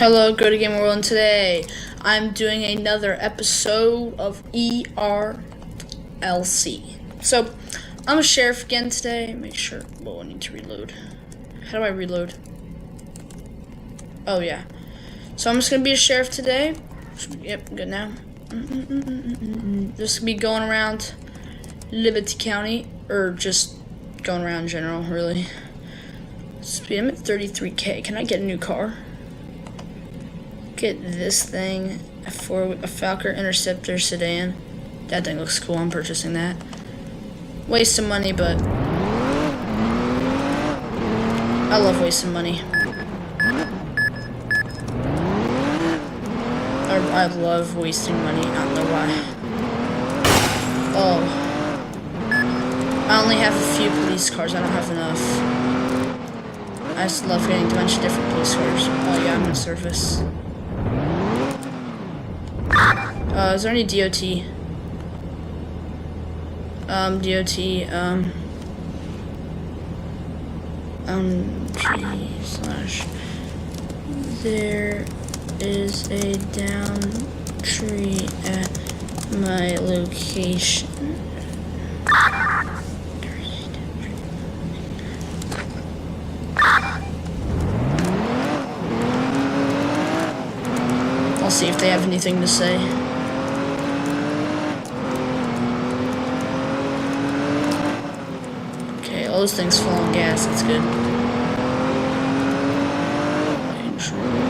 Hello, Go to Game World, and today I'm doing another episode of ERLC. So, I'm a sheriff again today. Make sure, I need to reload. How do I reload? Oh, yeah. So, I'm just going to be a sheriff today. Yep, good now. Just going to be going around Liberty County, or just going around in general, really. I'm at 33K. Can I get a new car? Get this thing, a Falcon Interceptor sedan. That thing looks cool. I'm purchasing that. Waste some money, but I love wasting money. I love wasting money. I don't know why. Oh, I only have a few police cars. I don't have enough. I just love getting a bunch of different police cars. Oh yeah, I'm gonna surface. Is there any DOT? There is a down tree at my location. I'll see if they have anything to say. Okay, all those things full on gas, that's good.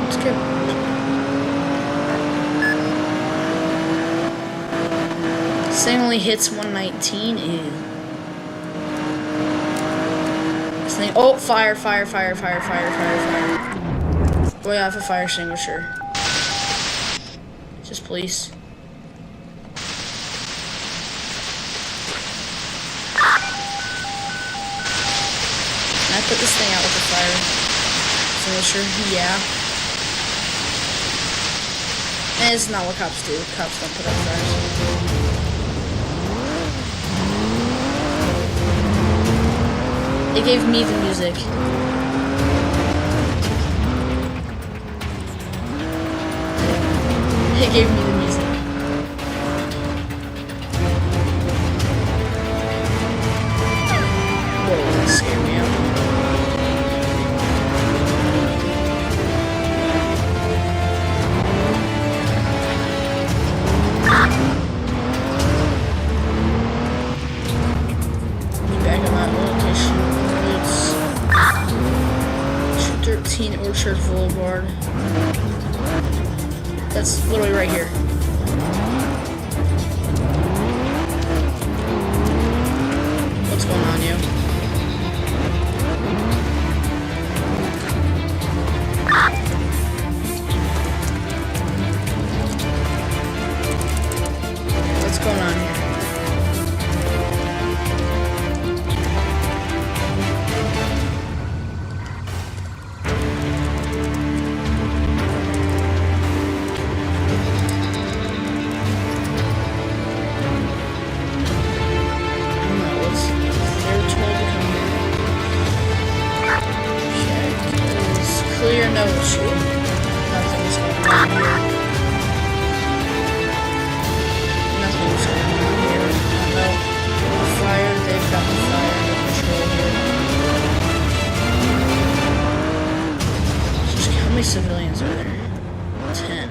Let's get... This thing only hits 119. Ew. This thing... Oh, fire. Oh, yeah, I have a fire extinguisher. Just please. Can I put this thing out with the fire extinguisher? Yeah. And it's not what cops do. Cops don't put out fires. It gave me the music. It gave me the music. Whoa, that scared me out. Back at my location. It's 213 Orchard Boulevard. That's literally right here. What's going on, you? What's going on here? Clear no issue. Nothing's going on here. Nothing's going on here. No fire. They've got the fire under control here. So how many civilians are there? 10.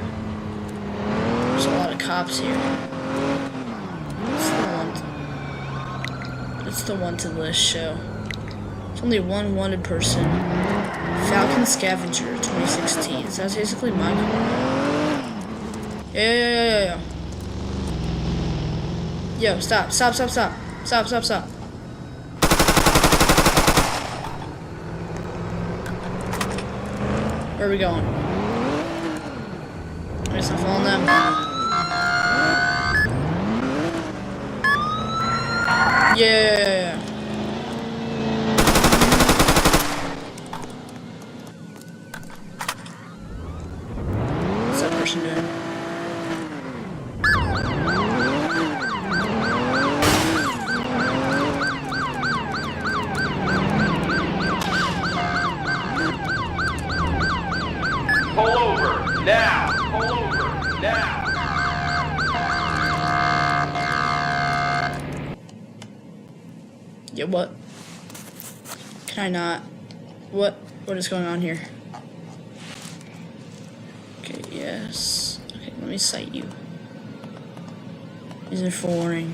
There's a lot of cops here. It's the wanted list show. There's only one wanted person. Falcon Scavenger 2016. So that's basically my car. Yeah. Yo, stop. Where are we going? I guess I'm following them. Yeah. Doing? Pull over. Pull over, now! Yeah, what? Can I not? What is going on here? Okay, yes. Okay, let me cite you. These are for warning.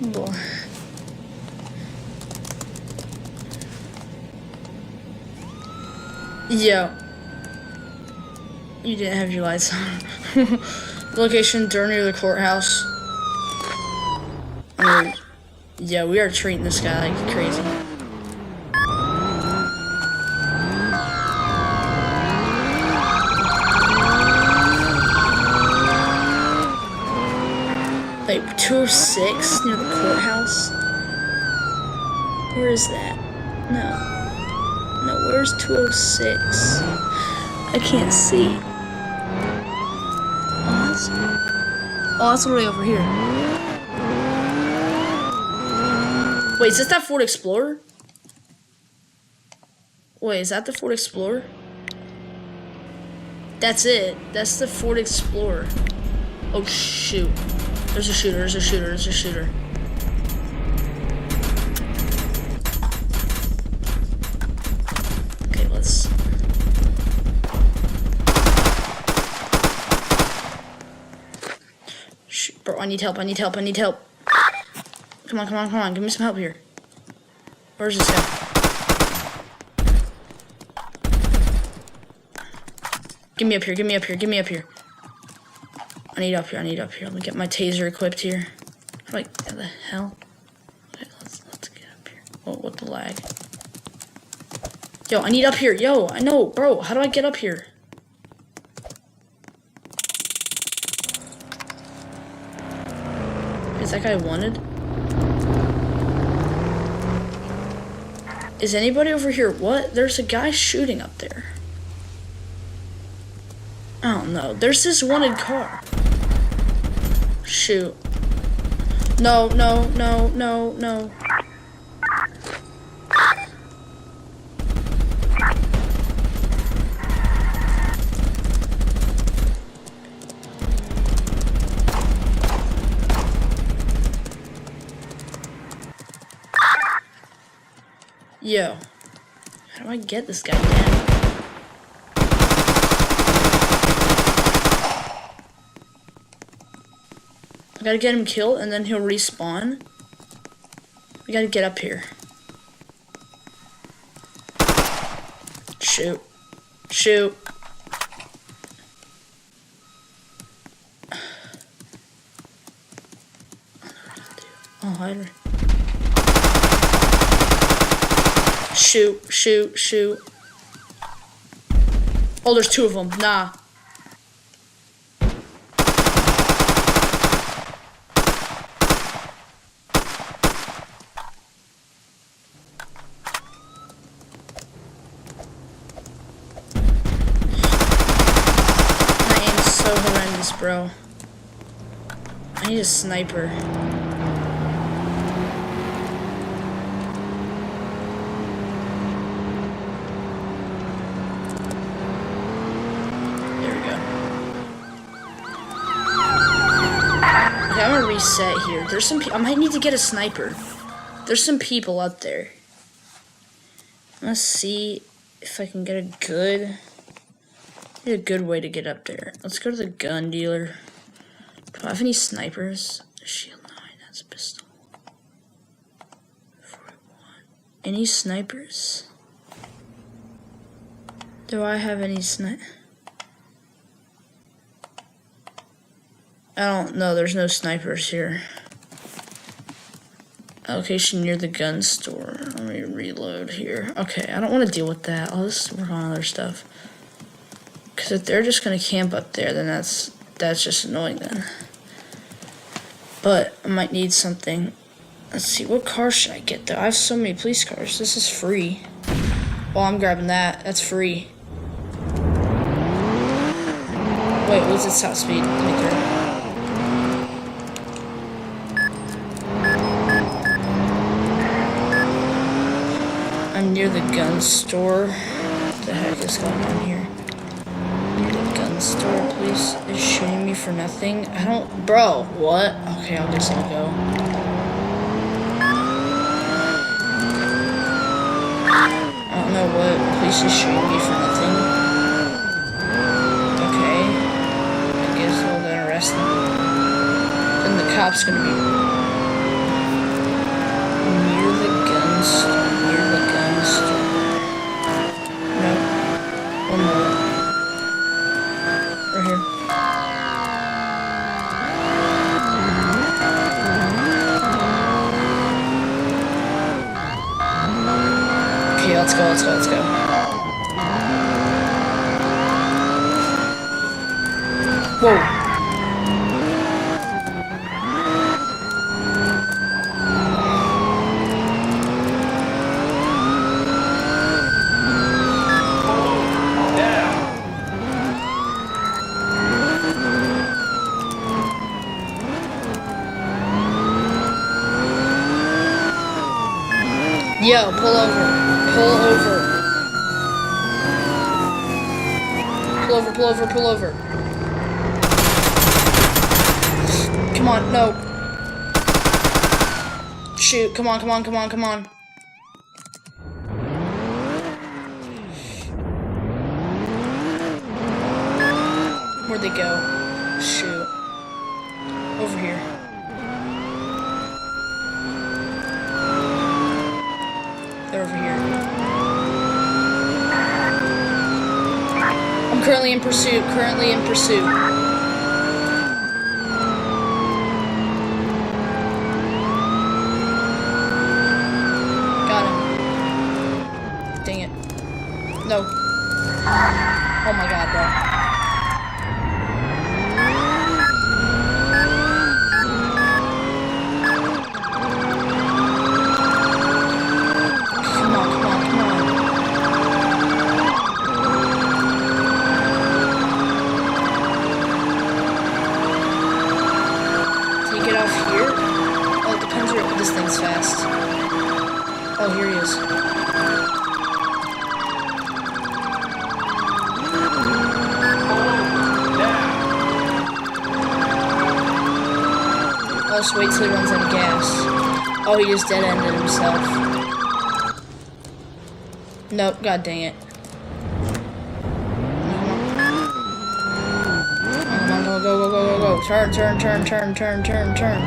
Boy. Yo. You didn't have your lights on. Location, door near the courthouse. Yeah, we are treating this guy like crazy. Like 206 near the courthouse? Where is that? No, where's 206? I can't see. Oh, that's way over here. Wait, is this that Ford Explorer? Wait, is that the Ford Explorer? That's it. That's the Ford Explorer. Oh, shoot. There's a shooter, there's a shooter, there's a shooter. Okay, let's... Shoot, bro, I need help, I need help, I need help. Come on, come on, come on, give me some help here. Where's this guy? Get me up here, get me up here, get me up here. I need up here, I need up here. Let me get my taser equipped here. How the hell? Okay, let's get up here. Oh, what the lag? Yo, I need up here. Yo, I know, bro. How do I get up here? Is that guy wanted? Is anybody over here? What? There's a guy shooting up there. I don't know. There's this wanted car. Shoot. No, no, no, no, no. Yo. How do I get this guy down? I gotta get him killed, and then he'll respawn. We gotta get up here. Shoot. Shoot. Oh, hide. Shoot, shoot, shoot. Oh, there's two of them. Nah. So horrendous, bro. I need a sniper. There we go. Okay, I'm gonna reset here. There's some I might need to get a sniper. There's some people up there. Let's see if I can get a good way to get up there. Let's go to the gun dealer. Do I have any snipers? Shield 9, that's a pistol. 41. Any snipers? Do I have any I don't know, there's no snipers here. Location near the gun store. Let me reload here. Okay, I don't want to deal with that. I'll just work on other stuff. Because if they're just going to camp up there, then that's just annoying then. But I might need something. Let's see, what car should I get though? I have so many police cars. This is free. Oh, I'm grabbing that. That's free. Wait, what's its top speed? Let me through. near the gun store. What the heck is going on here? Near the gun store, please. Is shooting me for nothing. I don't, bro. What? Okay, I guess I'll go. I don't know what. Police is shooting me for nothing. Okay. I guess I'll then arrest them. Then the cop's gonna be near the gun store. Near the gun store. No. One more. Right here. Okay, let's go, let's go, let's go. Whoa. Yo, pull over. Pull over. Pull over, pull over, pull over. Come on, no. Shoot, come on, come on, come on, come on. Where'd they go? Shoot. Over here. They're over here. I'm currently in pursuit, currently in pursuit. Got him. Dang it. No. Oh my god, bro. This thing's fast. Oh, here he is. Oh, just wait till he runs out of gas. Oh, he just dead-ended himself. Nope, god dang it. Come on, go, go, go, go, go, go. Turn, turn, turn, turn, turn, turn, turn.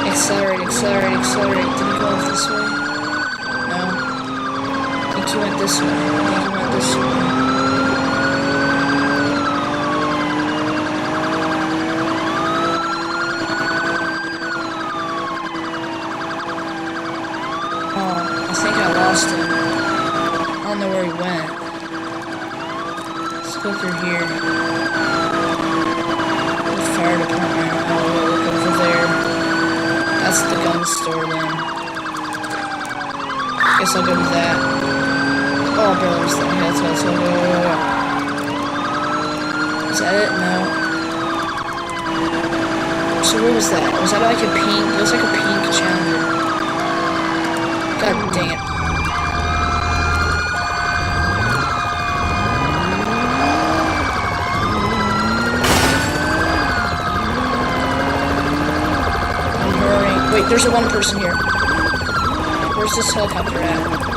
Accelerate, accelerate, accelerate. Did he go off this way? No. I think he went this way. I think he went this way. Oh, I think I lost him. I don't know where he went. Let's go through here. The fire department. Oh, look over there. That's the gun store then. Guess I'll go with that. Oh, brothers, okay, let's go, let's go, go, go, go. Is that it? No. So what was that? Was that like a pink? It was like a pink challenger. God dang it. Wait, there's a one person here. Where's this helicopter at?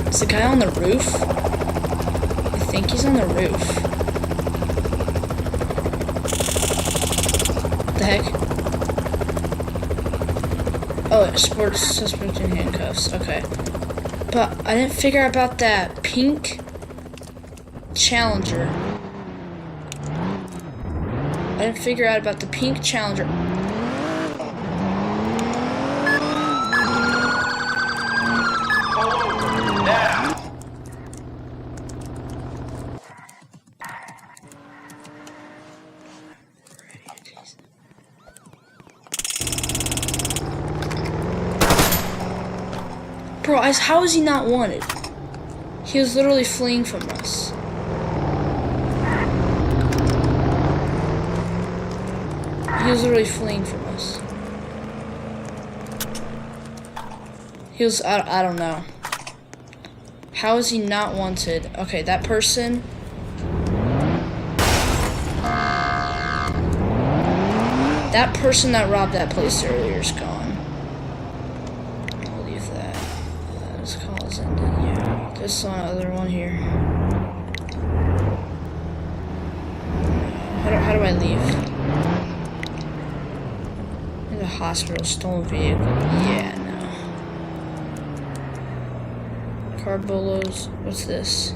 Is the guy on the roof? I think he's on the roof. What the heck? Oh, sports suspect in handcuffs. Okay. But I didn't figure out about that pink Challenger. I didn't figure out about the pink Challenger. Now! Bro, how is he not wanted? He was literally fleeing from us. He was literally fleeing from us. He was, I don't know. How is he not wanted? Okay, that person. That person that robbed that place earlier is gone. I'll leave that. This call is ended, yeah. This other one here. How do I leave? In the hospital, stolen vehicle. Yeah, no. Carbolos. What's this?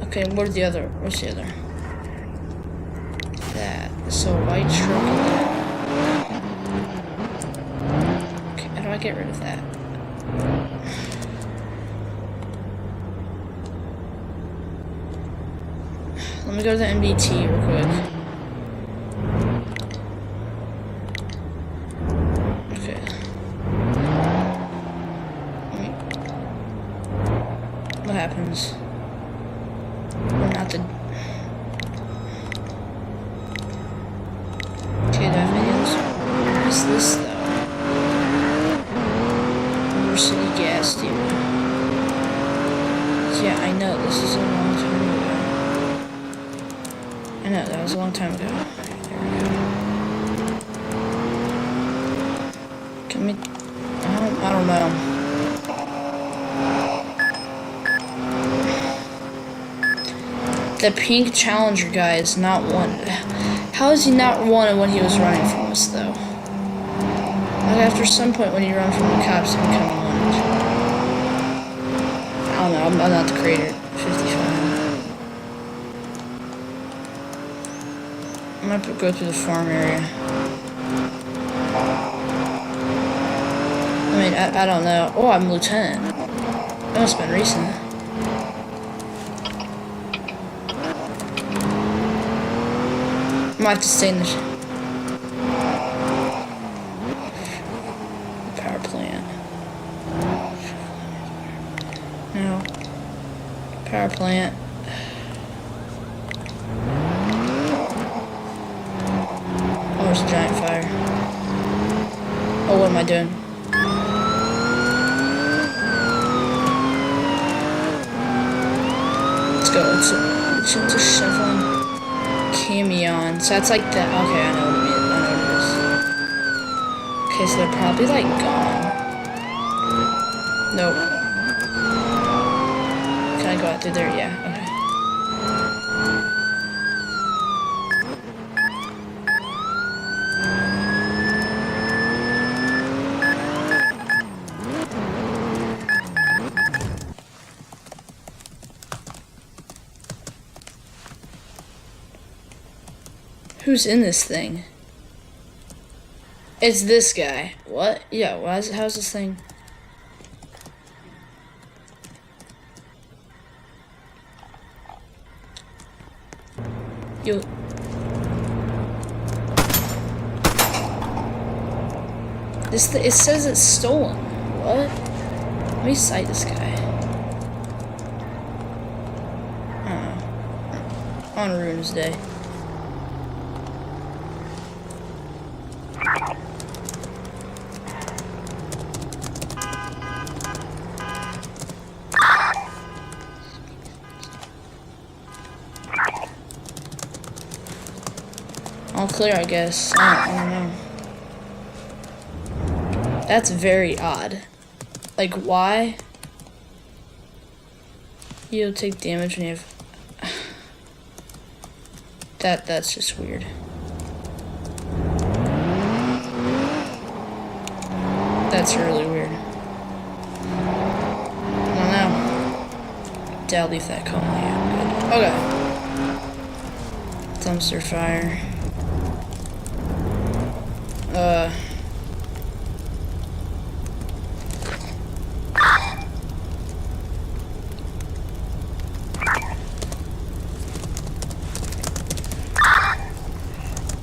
Okay, where's the other? What's the other? That. So white truck and that. Okay, how do I get rid of that? Let me go to the MDT real quick. Okay. What happens? We're not the. Okay, do I have videos? What is this though? University gas station. Yeah, I know, this is a long time ago. I know, that was a long time ago. There we go. Can we... I don't know. The pink Challenger guy is not wanted. How is he not wanted when he was running from us, though? Like, after some point when you run from the cops, you become wanted. I don't know, I'm not the creator. 55. I'm gonna go through the farm area. I mean, I don't know. Oh, I'm lieutenant. That must have been recent. I might have to stay in the power plant. No. Power plant. Oh, there's a giant fire. Oh, what am I doing? Let's go. It's a shoveling camion. So that's like the. Okay, I know what it means. I know what it is. Okay, so they're probably like gone. Nope. Can I go out through there? Yeah. Okay. Who's in this thing? It's this guy. What? Yeah, how's this thing? Yo. It says it's stolen. What? Let me sight this guy. I don't know. On Ruins Day. All clear, I guess. I don't know. That's very odd. Like, why? You'll take damage when you have... That's just weird. That's really weird. I don't know. I'll leave that call. Yeah, good. Okay. Dumpster fire.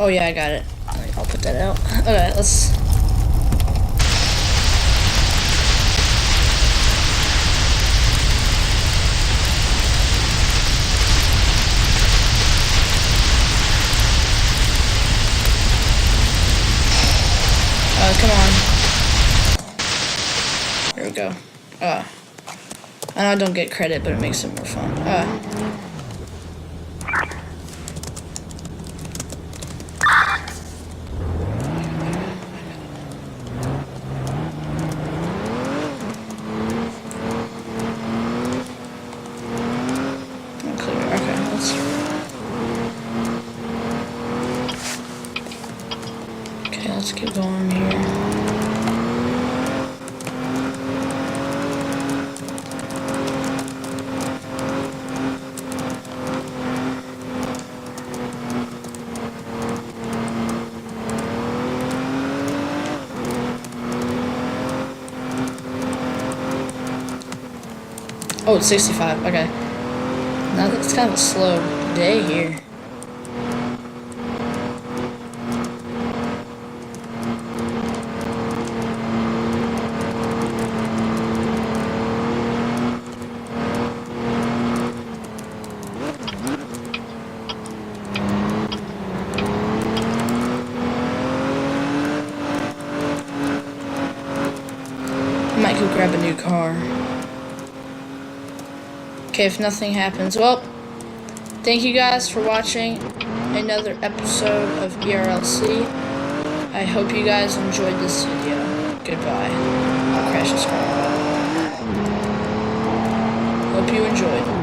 Oh yeah, I got it. I'll put that out. Okay, let's. Come on. Here we go. I know I don't get credit, but it makes it more fun. Let's keep going here. Oh, it's 65. Okay. Now it's kind of a slow day here. Might go grab a new car. Okay, if nothing happens, well, thank you guys for watching another episode of ERLC. I hope you guys enjoyed this video. Goodbye. I'll crash this car. Hope you enjoyed.